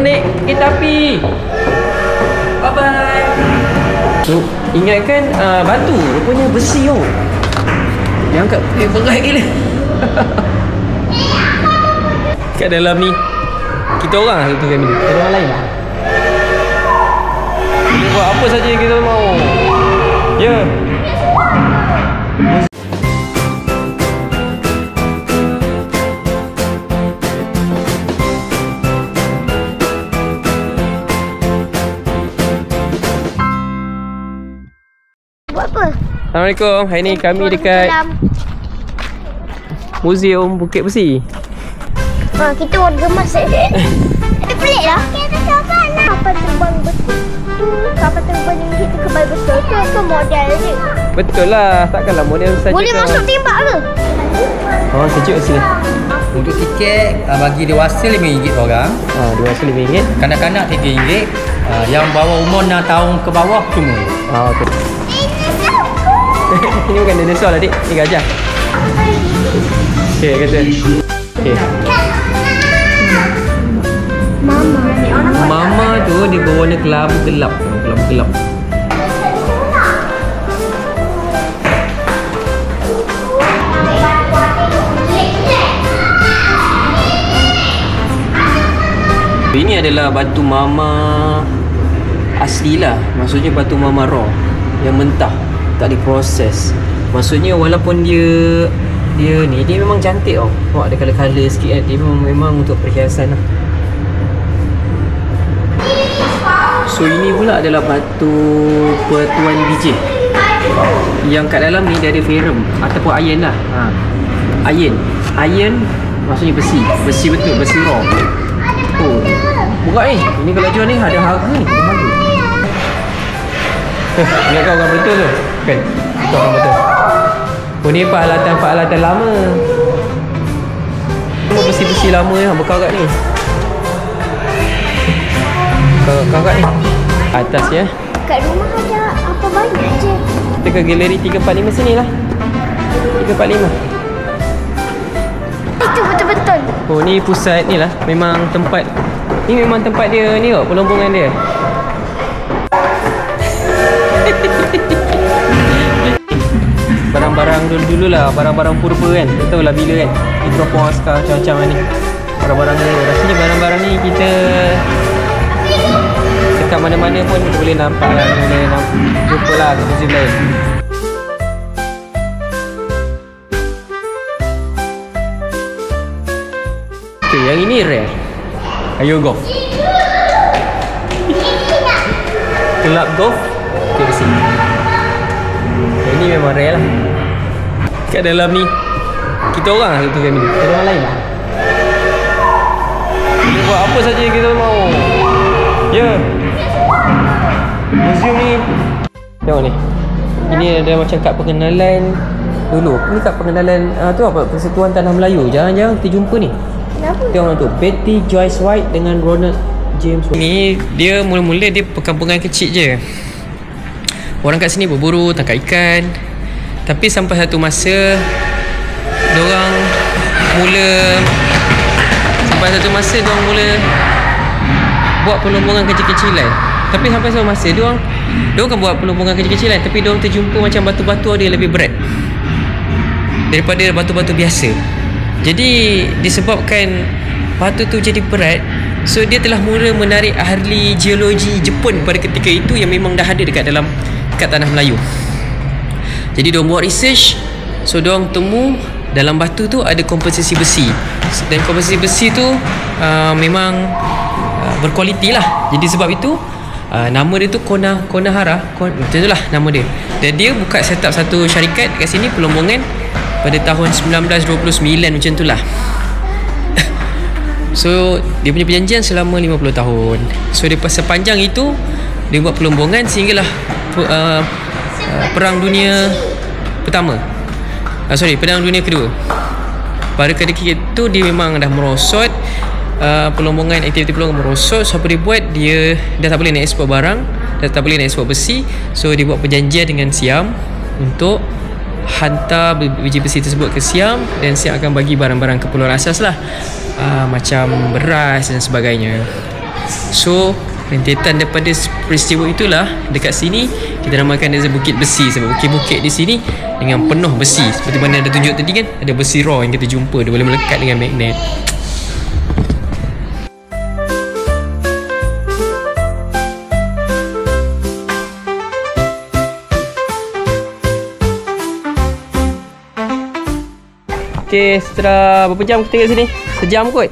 Naik kereta api. Bye bye. So, ingatkan batu, rupanya besi oh. Dia angkat berat gila. Kat dalam ni kita orang lah satu family. Ada orang lain lah. Kita buat apa saja yang kita mau. Ya. Buat apa? Assalamualaikum. Hari ni kami dekat Museum Bukit Besi. Kita warga masak je. Tapi pelik lah. Kapal terbang betul. Kapal terbang yang kita kebal betul tu ke model je? Betul lah. Takkanlah model saja. Boleh masuk tembak ke? Oh, sejuk sini. Untuk tiket bagi dewasa RM5 orang. Dewasa RM5. Kanak-kanak RM3. Yang bawah umur 6 tahun ke bawah cuma. Okey. Ini bukan dinosaur lah dik. Ni gajah. Okey, kata. Okey. Mama tu dia berwarna kelabu gelap. Kelabu gelap. Ini adalah batu mama asli lah. Maksudnya batu mama raw yang mentah, tak diproses. Maksudnya walaupun dia memang cantik tau. Nampak ada colour-colour sikit kan. Dia memang untuk perhiasan lah. So ini pula adalah batu Pertuan DJ. Yang kat dalam ni dia ada ferrum ataupun iron lah. Iron maksudnya besi. Besi betul, besi raw. Oh, berat ni. Ini kalau jual ni ada harga ni. Ada harga. Ingat kau orang betul tu? Kan? Kau orang betul. Oh ni peralatan lama. Semua besi-besi lama yang berkarat ni. Karat ni atas ya. Kat rumah ada apa banyak je. Kita ke galeri 345 sini lah. 345. Itu betul-betul. Oh ni pusat ni lah. Memang tempat. Ni memang tempat dia ni kok, pelombongan dia. Barang-barang dulu-dulu lah. Barang-barang purba kan. Kita tahu lah bila kan. Ni teropong askar macam-macam ni. Barang-barang ni. Rasanya barang-barang ni kita dekat mana-mana pun boleh nampak lah. Boleh jumpa lah ke museum lain. Okay, yang ini rare. Ayo golf. Kelab golf. Okay, besi. Ini memang rare lah. Kat dalam ni kita orang lah satu family. Ada orang lain lah. Kita buat apa saja yang kita mau. Ya. Museum ni. Tengok ni. Ini ada macam kad pengenalan dulu. Ni kad pengenalan tu apa? Persatuan Tanah Melayu. Jangan-jangan kita jumpa ni. Kenapa? Tengok tu. Betty Joyce White dengan Ronald James White. Ni dia mula-mula dia perkampungan kecil je. Orang kat sini berburu, tangkap ikan. Tapi sampai satu masa diorang mula buat pelombongan kecil-kecilan. Tapi sampai satu masa diorang kan buat pelombongan kecil-kecilan, tapi diorang terjumpa macam batu-batu ada lebih berat daripada batu-batu biasa. Jadi disebabkan batu tu jadi berat, so dia telah mula menarik ahli geologi Jepun pada ketika itu yang memang dah ada dekat Tanah Melayu. Jadi diorang buat research. So diorang temu dalam batu tu ada komposisi besi. Dan komposisi besi tu memang berkualiti lah. Jadi sebab itu nama dia tu Konahara. Macam itulah nama dia. Dan dia buka set up satu syarikat kat sini pelombongan pada tahun 1929 macam itulah. So dia punya perjanjian selama 50 tahun. So dia sepanjang itu dia buat pelombongan sehinggalah Perang Dunia Pertama. Perang Dunia Kedua. Pada ketika itu dia memang dah merosot. Aktiviti pelombongan merosot. So apa dia buat, dia dah tak boleh nak ekspor barang, dah tak boleh nak ekspor besi. So dia buat perjanjian dengan Siam untuk hantar biji besi tersebut ke Siam, dan Siam akan bagi barang-barang keperluan asas lah, macam beras dan sebagainya. So rentetan daripada peristiwa itulah dekat sini kita namakan dia Bukit Besi, sebab bukit-bukit di sini dengan penuh besi. Seperti mana ada tunjuk tadi kan, ada besi raw yang kita jumpa, dia boleh melekat dengan magnet. Okay, setelah berapa jam kita kat sini? Sejam kot.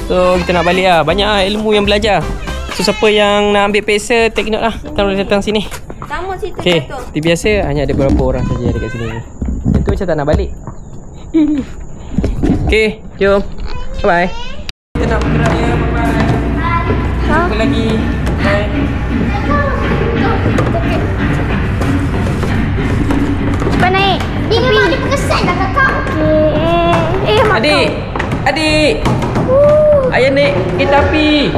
So kita nak balik lah. Banyak lah ilmu yang belajar. So siapa yang nak ambil pesa, take note lah. Kita boleh datang sini. Sama situ. Okay, seperti biasa hanya ada beberapa orang saja dekat sini. Itu macam tak nak balik. Okay, jom. Bye-bye. Kita nak bergerak ya, bye-bye. Jumpa lagi. Bye. Cepat naik. Dia memang ada kesan dah kakak. Okay. Mak Adik. Adik. Ayah naik kereta api.